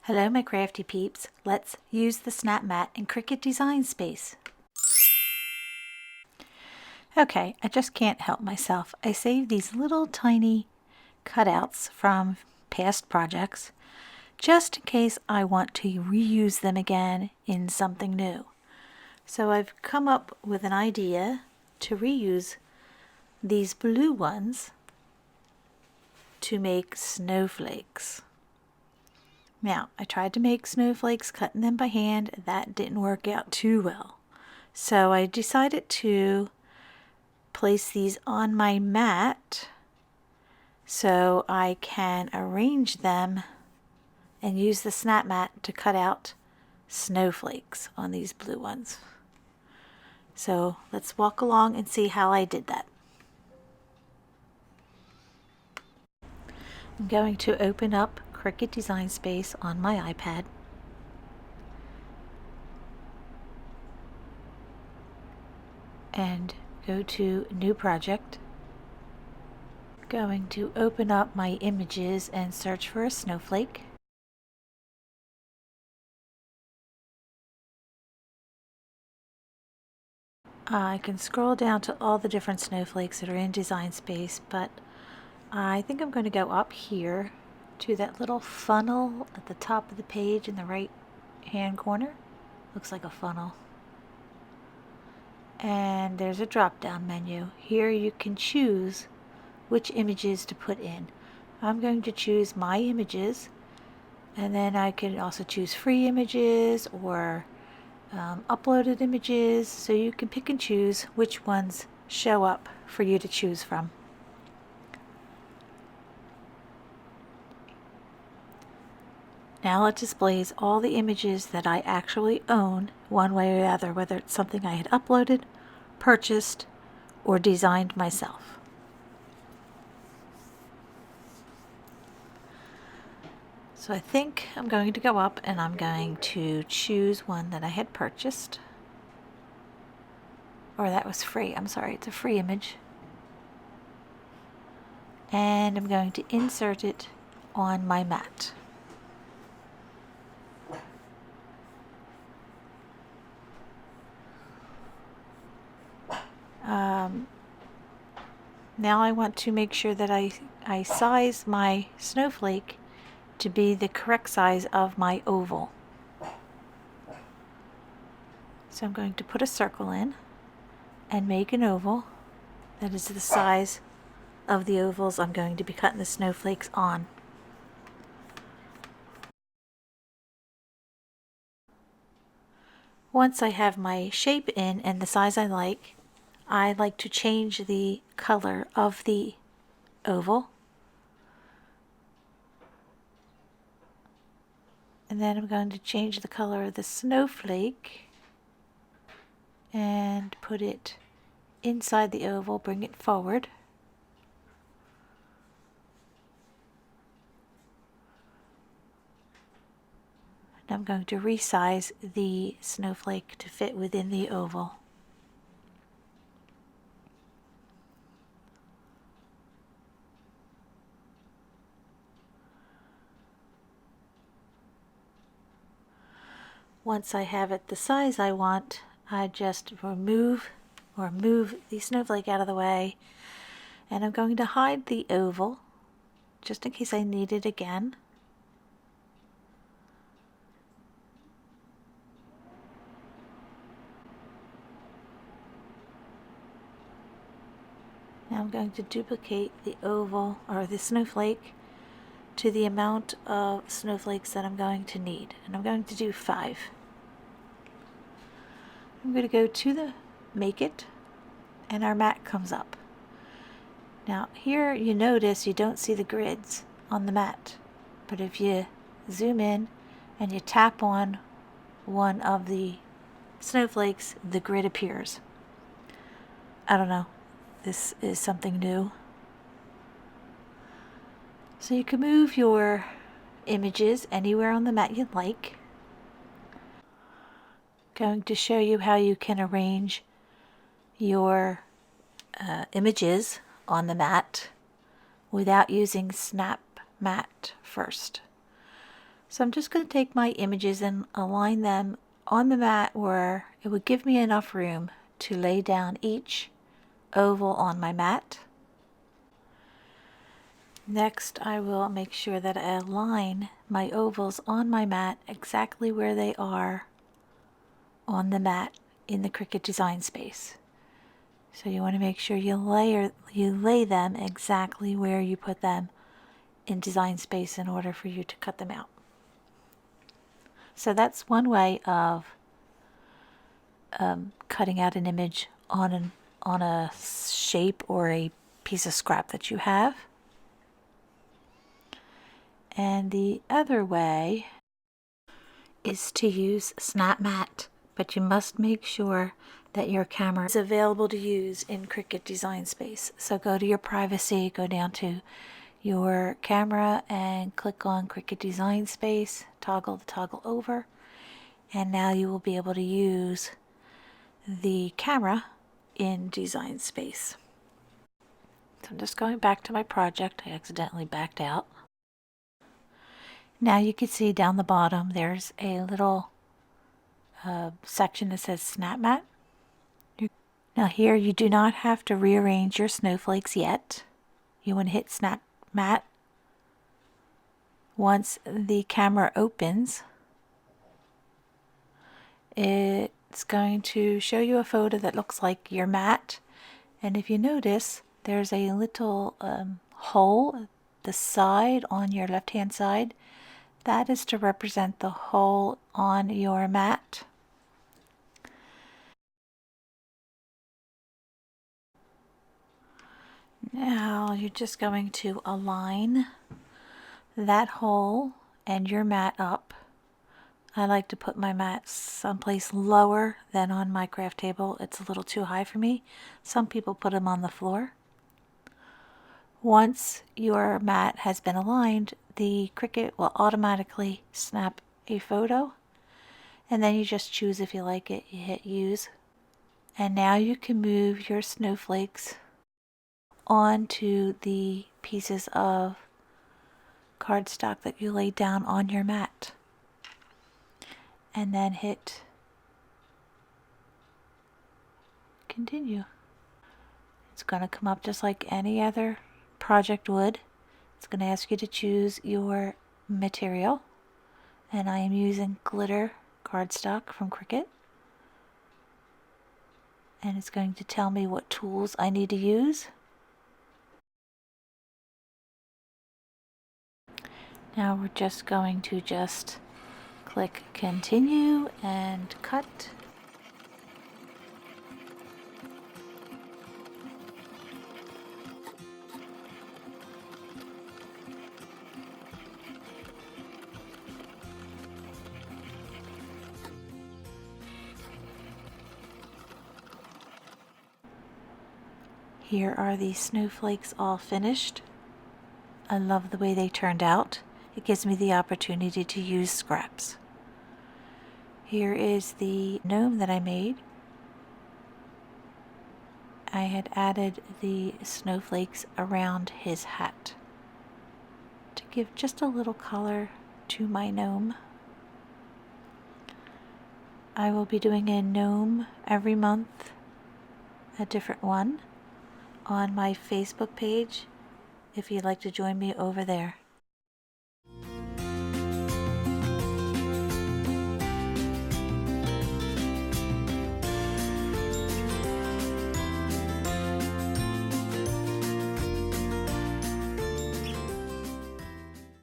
Hello my crafty peeps, let's use the SnapMat in Cricut Design Space. Okay, I just can't help myself. I saved these little tiny cutouts from past projects just in case I want to reuse them again in something new. So I've come up with an idea to reuse these blue ones to make snowflakes. Now, I tried to make snowflakes cutting them by hand. That didn't work out too well. So I decided to place these on my mat so I can arrange them and use the SnapMat to cut out snowflakes on these blue ones. So let's walk along and see how I did that. I'm going to open up Cricut Design Space on my iPad. And go to New Project. Going to open up my images and search for a snowflake. I can scroll down to all the different snowflakes that are in Design Space, but I think I'm going to go up here to that little funnel at the top of the page in the right hand corner. Looks like a funnel. And there's a drop down menu. Here you can choose which images to put in. I'm going to choose my images, and then I can also choose free images or uploaded images, so you can pick and choose which ones show up for you to choose from. Now it displays all the images that I actually own one way or the other, whether it's something I had uploaded, purchased, or designed myself. So I think I'm going to go up and I'm going to choose one that I had purchased. Or that was free, I'm sorry, it's a free image. And I'm going to insert it on my mat. Now I want to make sure that I size my snowflake to be the correct size of my oval. So I'm going to put a circle in and make an oval that is the size of the ovals I'm going to be cutting the snowflakes on. Once I have my shape in and the size I like to change the color of the oval. And then I'm going to change the color of the snowflake and put it inside the oval, bring it forward. And I'm going to resize the snowflake to fit within the oval. Once I have it the size I want, I just move the snowflake out of the way, and I'm going to hide the oval just in case I need it again. Now I'm going to duplicate the oval or the snowflake to the amount of snowflakes that I'm going to need, and I'm going to do 5. I'm going to go to the Make It, and our mat comes up. Now here you notice you don't see the grids on the mat, but if you zoom in and you tap on one of the snowflakes, the grid appears. I don't know, this is something new. So you can move your images anywhere on the mat you'd like. Going to show you how you can arrange your images on the mat without using SnapMat first. So I'm just going to take my images and align them on the mat where it would give me enough room to lay down each oval on my mat. Next, I will make sure that I align my ovals on my mat exactly where they are on the mat in the Cricut Design Space. So you want to make sure you lay them exactly where you put them in Design Space in order for you to cut them out. So that's one way of cutting out an image on a shape or a piece of scrap that you have. And the other way is to use SnapMat, but you must make sure that your camera is available to use in Cricut Design Space. So go to your privacy, go down to your camera and click on Cricut Design Space, toggle the toggle over, and now you will be able to use the camera in Design Space. So I'm just going back to my project. I accidentally backed out. Now you can see down the bottom there's a little section that says SnapMat. Now here you do not have to rearrange your snowflakes yet. You want to hit SnapMat once the camera opens. It's going to show you a photo that looks like your mat, and if you notice there's a little hole at the side on your left hand side. That is to represent the hole on your mat. Now you're just going to align that hole and your mat up. I like to put my mat someplace lower than on my craft table. It's a little too high for me. Some people put them on the floor. Once your mat has been aligned, the Cricut will automatically snap a photo, and then you just choose if you like it. You hit use, and now you can move your snowflakes onto the pieces of cardstock that you laid down on your mat, and then hit continue. It's going to come up just like any other project would. It's going to ask you to choose your material, and I am using glitter cardstock from Cricut, and it's going to tell me what tools I need to use. Now we're just going to click continue and cut. Here are the snowflakes all finished. I love the way they turned out. It gives me the opportunity to use scraps. Here is the gnome that I made. I had added the snowflakes around his hat to give just a little color to my gnome. I will be doing a gnome every month, a different one, on my Facebook page if you'd like to join me over there.